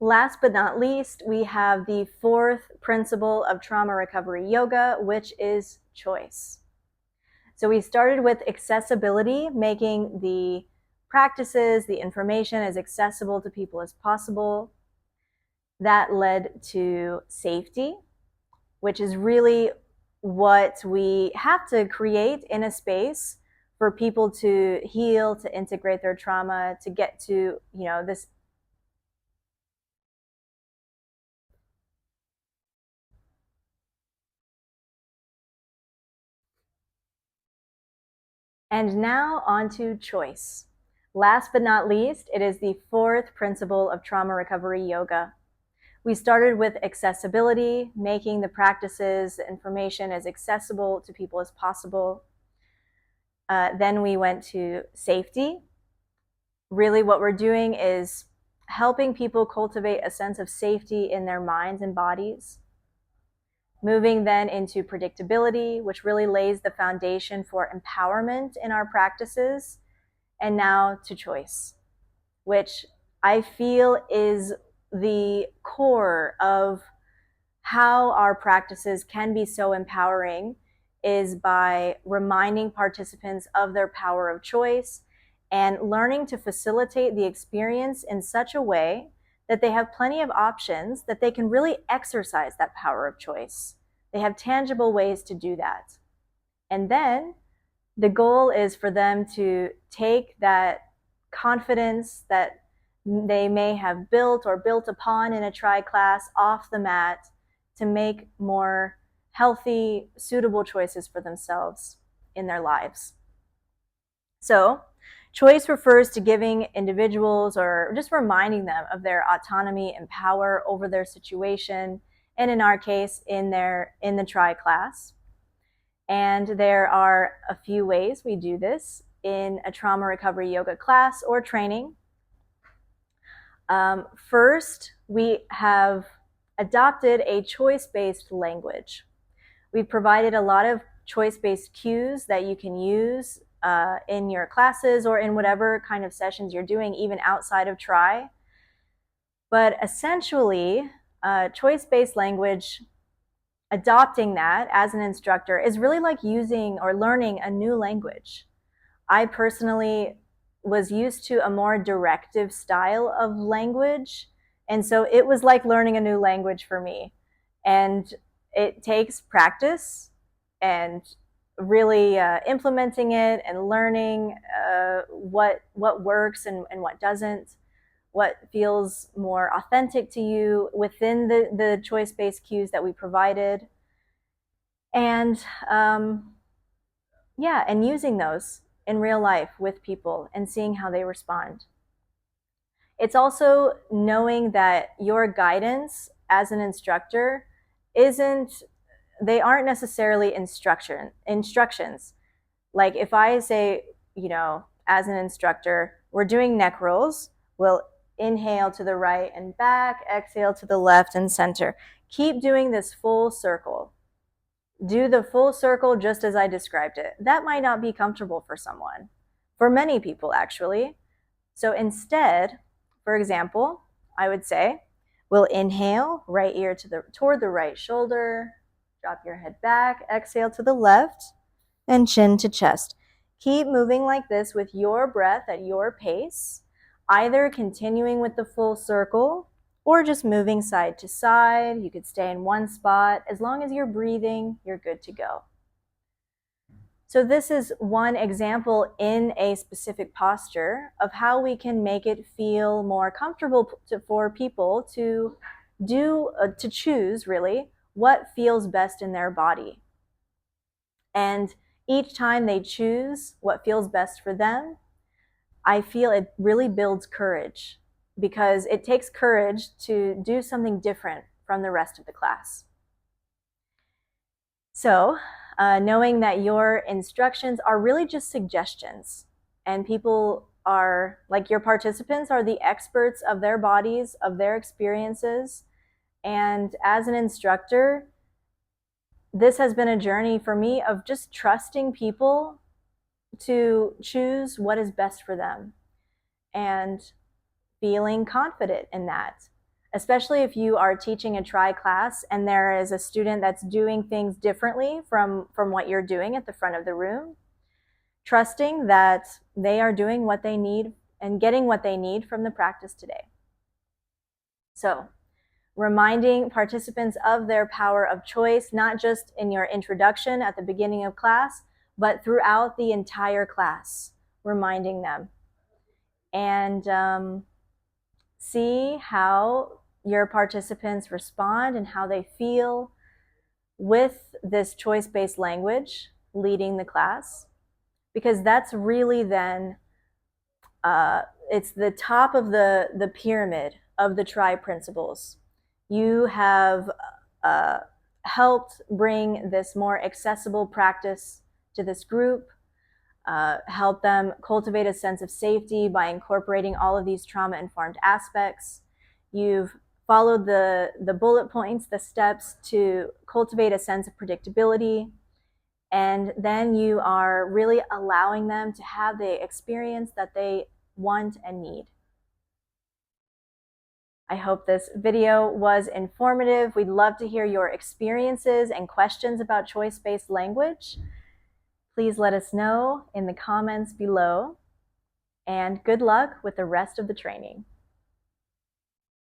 Last but not least, we have the fourth principle of trauma recovery yoga, which is choice. So we started with accessibility, making the practices, the information as accessible to people as possible. That led to safety, which is really what we have to create in a space for people to heal, to integrate their trauma, to get to, this. And now on to choice. Last but not least, it is the fourth principle of trauma recovery yoga. We started with accessibility, making the practices, the information as accessible to people as possible. Then we went to safety. Really, what we're doing is helping people cultivate a sense of safety in their minds and bodies. Moving then into predictability, which really lays the foundation for empowerment in our practices. And now to choice, which I feel is the core of how our practices can be so empowering, is by reminding participants of their power of choice and learning to facilitate the experience in such a way that they have plenty of options, that they can really exercise that power of choice. They have tangible ways to do that. And then the goal is for them to take that confidence that they may have built or built upon in a tri class off the mat to make more healthy, suitable choices for themselves in their lives. So, choice refers to giving individuals, or just reminding them of their autonomy and power over their situation, and in our case, in the tri class. And there are a few ways we do this in a trauma recovery yoga class or training. First, we have adopted a choice-based language. We've provided a lot of choice-based cues that you can use in your classes or in whatever kind of sessions you're doing, even outside of tri. But essentially, choice-based language, adopting that as an instructor, is really like using or learning a new language. I personally was used to a more directive style of language, and so it was like learning a new language for me. And it takes practice and really implementing it and learning what works and what doesn't, what feels more authentic to you within the choice-based cues that we provided. And and using those in real life with people and seeing how they respond. It's also knowing that your guidance as an instructor they aren't necessarily instructions. Like if I say, as an instructor, we're doing neck rolls, we'll inhale to the right and back, exhale to the left and center. Keep doing this full circle. Do the full circle just as I described it. That might not be comfortable for someone, for many people actually. So instead, for example, I would say, we'll inhale, right ear toward the right shoulder, drop your head back, exhale to the left, and chin to chest. Keep moving like this with your breath at your pace, either continuing with the full circle or just moving side to side. You could stay in one spot. As long as you're breathing, you're good to go. So this is one example in a specific posture of how we can make it feel more comfortable for people to choose really what feels best in their body. And each time they choose what feels best for them, I feel it really builds courage, because it takes courage to do something different from the rest of the class. So, knowing that your instructions are really just suggestions, and people are, like, your participants are the experts of their bodies, of their experiences, and as an instructor, this has been a journey for me of just trusting people to choose what is best for them and feeling confident in that, especially if you are teaching a try class and there is a student that's doing things differently from what you're doing at the front of the room, trusting that they are doing what they need and getting what they need from the practice today. So, reminding participants of their power of choice, not just in your introduction at the beginning of class, but throughout the entire class, reminding them. And see how your participants respond and how they feel with this choice-based language leading the class, because that's really then it's the top of the pyramid of the try principles. You have helped bring this more accessible practice to this group, help them cultivate a sense of safety by incorporating all of these trauma-informed aspects. You've followed the bullet points, the steps to cultivate a sense of predictability, and then you are really allowing them to have the experience that they want and need. I hope this video was informative. We'd love to hear your experiences and questions about choice-based language. Please let us know in the comments below, and good luck with the rest of the training.